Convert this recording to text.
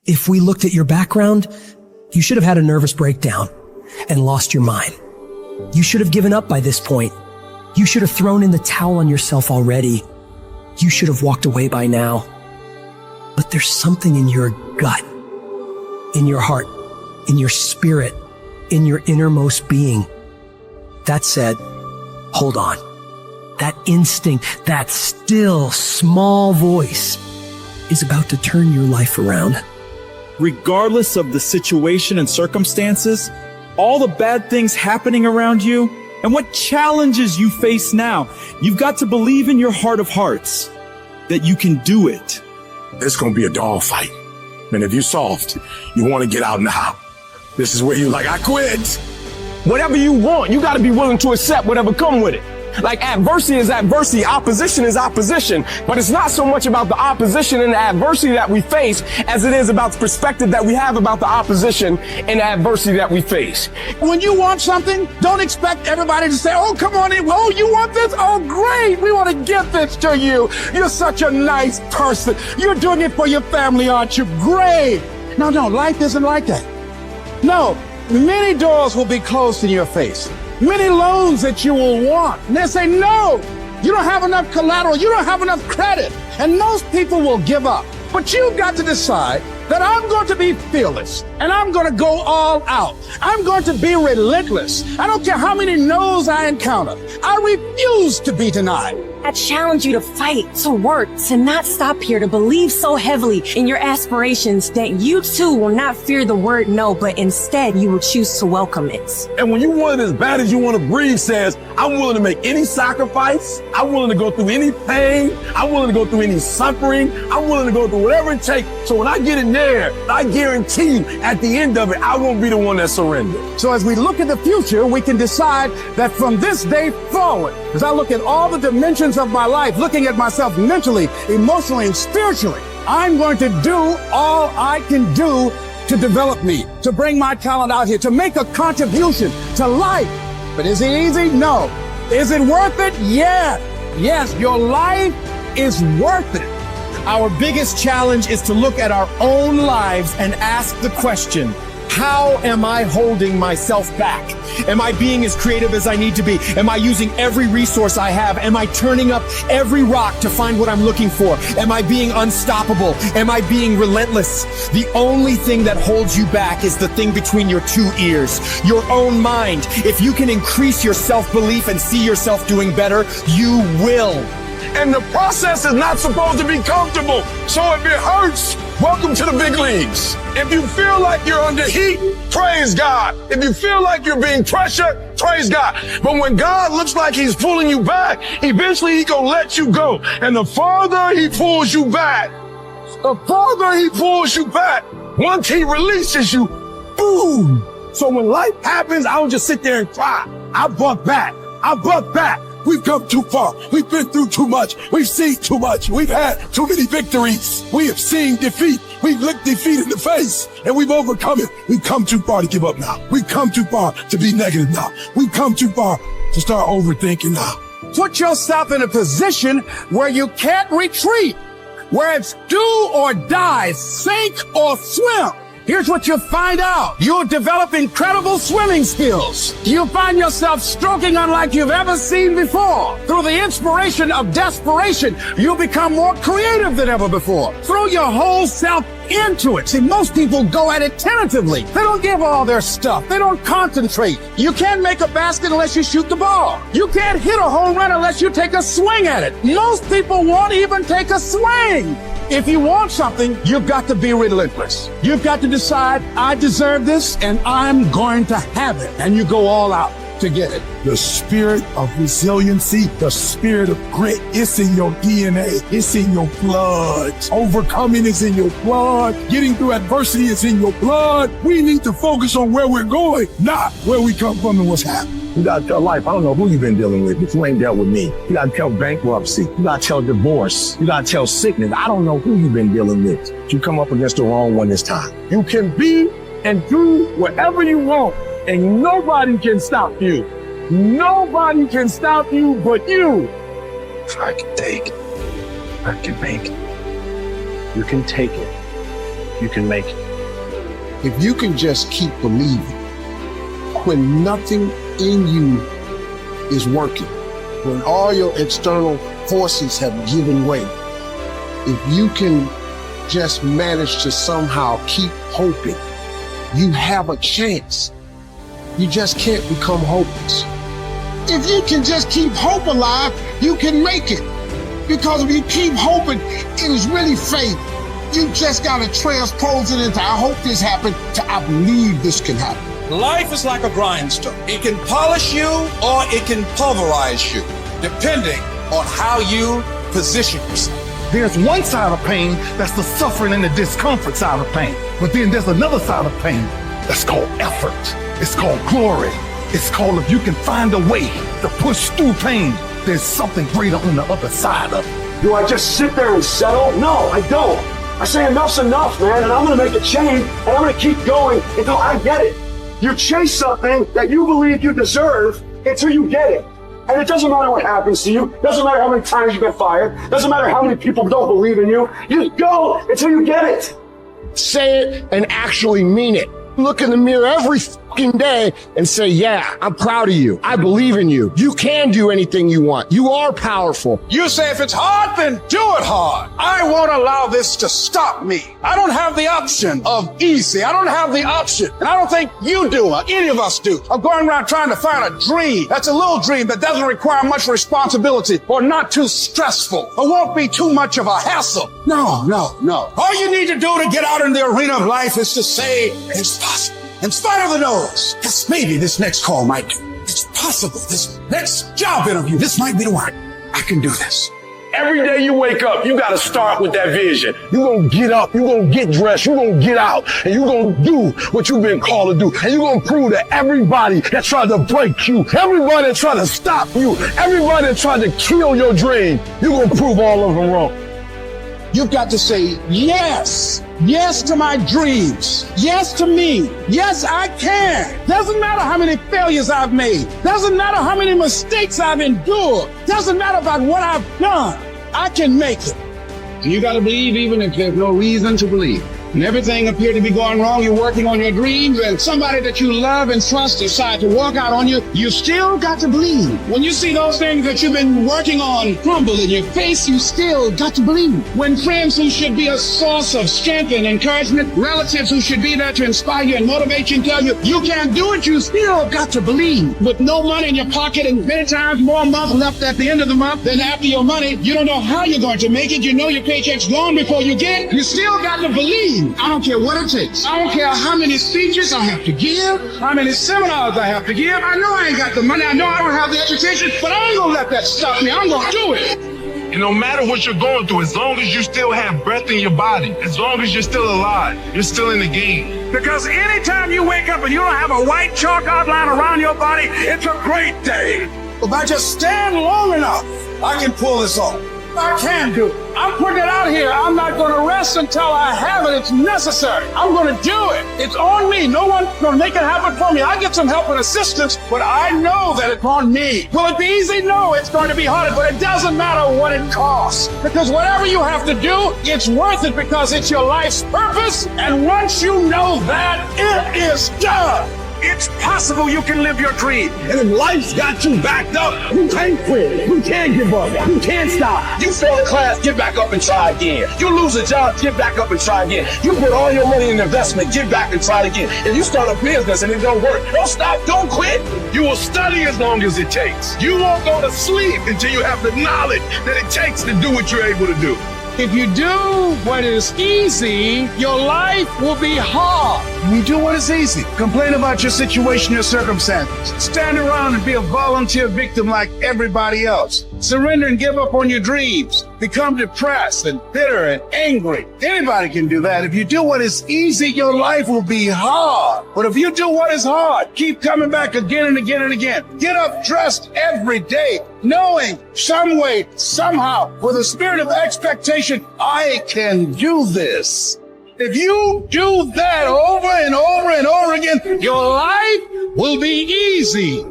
If we looked at your background, you should have had a nervous breakdown and lost your mind. You should have given up by this point. You should have thrown in the towel on yourself already. You should have walked away by now. But there's something in your gut, in your heart, in your spirit, in your innermost being that said, hold on. That instinct, that still small voice is about to turn your life around. Regardless of the situation and circumstances, all the bad things happening around you, and what challenges you face now, you've got to believe in your heart of hearts that you can do it. It's going to be a dog fight. And if you're soft, you want to get out now. This is where you're like, I quit. Whatever you want, you got to be willing to accept whatever come with it. Like adversity is adversity, opposition is opposition, but it's not so much about the opposition and the adversity that we face as it is about the perspective that we have about the opposition and the adversity that we face. When you want something, don't expect everybody to say, oh, come on in. Oh, you want this? Oh, great. We want to give this to you. You're such a nice person. You're doing it for your family, aren't you? Great. No, life isn't like that. No, many doors will be closed in your face. Many loans that you will want. And they say, no, you don't have enough collateral. You don't have enough credit. And most people will give up. But you've got to decide that I'm going to be fearless and I'm going to go all out. I'm going to be relentless. I don't care how many no's I encounter. I refuse to be denied. I challenge you to fight, to work, to not stop here, to believe so heavily in your aspirations that you too will not fear the word no, but instead you will choose to welcome it. And when you want it as bad as you want to breathe says, I'm willing to make any sacrifice. I'm willing to go through any pain. I'm willing to go through any suffering. I'm willing to go through whatever it takes. So when I get in there, I guarantee you at the end of it, I won't be the one that surrenders. So as we look at the future, we can decide that from this day forward, as I look at all the dimensions of my life, looking at myself mentally, emotionally, and spiritually, I'm going to do all I can do to develop me, to bring my talent out here, to make a contribution to life. But is it easy? No. Is it worth it? Yeah. Yes, your life is worth it. Our biggest challenge is to look at our own lives and ask the question, how am I holding myself back? Am I being as creative as I need to be? Am I using every resource I have? Am I turning up every rock to find what I'm looking for? Am I being unstoppable? Am I being relentless? The only thing that holds you back is the thing between your two ears, your own mind. If you can increase your self-belief and see yourself doing better, you will. And the process is not supposed to be comfortable. So if it hurts, welcome to the big leagues. If you feel like you're under heat, praise God. If you feel like you're being pressured, praise God. But when God looks like he's pulling you back, eventually he's gonna let you go. And the farther he pulls you back, once he releases you, boom. So when life happens, I don't just sit there and cry. I buck back. We've come too far. We've been through too much. We've seen too much. We've had too many victories. We have seen defeat. We've looked defeat in the face and we've overcome it. We've come too far to give up now. We've come too far to be negative now. We've come too far to start overthinking now. Put yourself in a position where you can't retreat, where it's do or die, sink or swim. Here's what you'll find out. You'll develop incredible swimming skills. You'll find yourself stroking unlike you've ever seen before. Through the inspiration of desperation, you'll become more creative than ever before. Throw your whole self into it. See, most people go at it tentatively. They don't give all their stuff. They don't concentrate. You can't make a basket unless you shoot the ball. You can't hit a home run unless you take a swing at it. Most people won't even take a swing. If you want something, you've got to be relentless. You've got to decide, I deserve this and I'm going to have it. And you go all out to get it. The spirit of resiliency, the spirit of grit, it's in your DNA. It's in your blood. Overcoming is in your blood. Getting through adversity is in your blood. We need to focus on where we're going, not where we come from and what's happening. You gotta tell life, I don't know who you've been dealing with, but you ain't dealt with me. You gotta tell bankruptcy. You gotta tell divorce. You gotta tell sickness. I don't know who you've been dealing with. You come up against the wrong one this time. You can be and do whatever you want, and nobody can stop you. Nobody can stop you but you. If I can take it, I can make it. You can take it. you can make it. If you can just keep believing when nothing in you is working, when all your external forces have given way, if you can just manage to somehow keep hoping, you have a chance. You just can't become hopeless. If you can just keep hope alive, you can make it. Because if you keep hoping, it is really faith. You just gotta transpose it into I hope this happened to I believe this can happen. Life is like a grindstone. It can polish you or it can pulverize you, depending on how you position yourself. There's one side of pain that's the suffering and the discomfort side of pain. But then there's another side of pain that's called effort. It's called glory. It's called if you can find a way to push through pain, there's something greater on the other side of it. Do I just sit there and settle? No, I don't. I say enough's enough, man, and I'm gonna make a change, and I'm gonna keep going until I get it. You chase something that you believe you deserve until you get it. And it doesn't matter what happens to you. Doesn't matter how many times you get fired. Doesn't matter how many people don't believe in you. You just go until you get it. Say it and actually mean it. Look in the mirror every fucking day and say, yeah, I'm proud of you. I believe in you. You can do anything you want. You are powerful. You say if it's hard, then do it hard. I won't allow this to stop me. I don't have the option of easy. I don't have the option. And I don't think you do, or any of us do. I'm going around trying to find a dream. That's a little dream that doesn't require much responsibility or not too stressful or won't be too much of a hassle. No. All you need to do to get out in the arena of life is to say it's possible. In spite of the no's, yes, maybe this next call might do. It's possible. This next job interview, this might be the one. I can do this. Every day you wake up, you got to start with that vision. You're going to get up, you're going to get dressed, you're going to get out, and you're going to do what you've been called to do. And you're going to prove to everybody that tried to break you, everybody that tried to stop you, everybody that tried to kill your dream, you're going to prove all of them wrong. You've got to say yes. Yes to my dreams. Yes to me. Yes, I can. Doesn't matter how many failures I've made. Doesn't matter how many mistakes I've endured. Doesn't matter about what I've done. I can make it. And you got to believe even if there's no reason to believe. And everything appeared to be going wrong, you're working on your dreams, and somebody that you love and trust decide to walk out on you, you still got to believe. When you see those things that you've been working on crumble in your face, you still got to believe. When friends who should be a source of strength and encouragement, relatives who should be there to inspire you and motivate you and tell you, you can't do it, you still got to believe. With no money in your pocket and many times more month left at the end of the month than after your money, you don't know how you're going to make it. You know your paycheck's gone before you get it. You still got to believe. I don't care what it takes. I don't care how many speeches I have to give, how many seminars I have to give. I know I ain't got the money. I know I don't have the education, but I ain't gonna let that stop me. I'm gonna do it. And no matter what you're going through, as long as you still have breath in your body, as long as you're still alive, you're still in the game. Because anytime you wake up and you don't have a white chalk outline around your body, it's a great day. If I just stand long enough, I can pull this off. I can do it. I'm putting it out here. I'm not going to rest until I have it. It's necessary. I'm going to do it. It's on me. No one's going to make it happen for me. I get some help and assistance, but I know that it's on me. Will it be easy? No, it's going to be hard, but it doesn't matter what it costs. Because whatever you have to do, it's worth it because it's your life's purpose. And once you know that, it is done. It's possible you can live your dream. And if life's got you backed up, you can't quit. You can't give up. You can't stop. You fail a class, get back up and try again. You lose a job, get back up and try again. You put all your money in investment, get back and try again. If you start a business and it don't work, don't stop, don't quit. You will study as long as it takes. You won't go to sleep until you have the knowledge that it takes to do what you're able to do. If you do what is easy, your life will be hard. When you do what is easy, complain about your situation, your circumstances. Stand around and be a volunteer victim like everybody else. Surrender and give up on your dreams. Become depressed and bitter and angry. Anybody can do that. If you do what is easy, your life will be hard. But if you do what is hard, keep coming back again and again and again. Get up dressed every day, knowing some way, somehow, with a spirit of expectation, I can do this. If you do that over and over and over again, your life will be easy.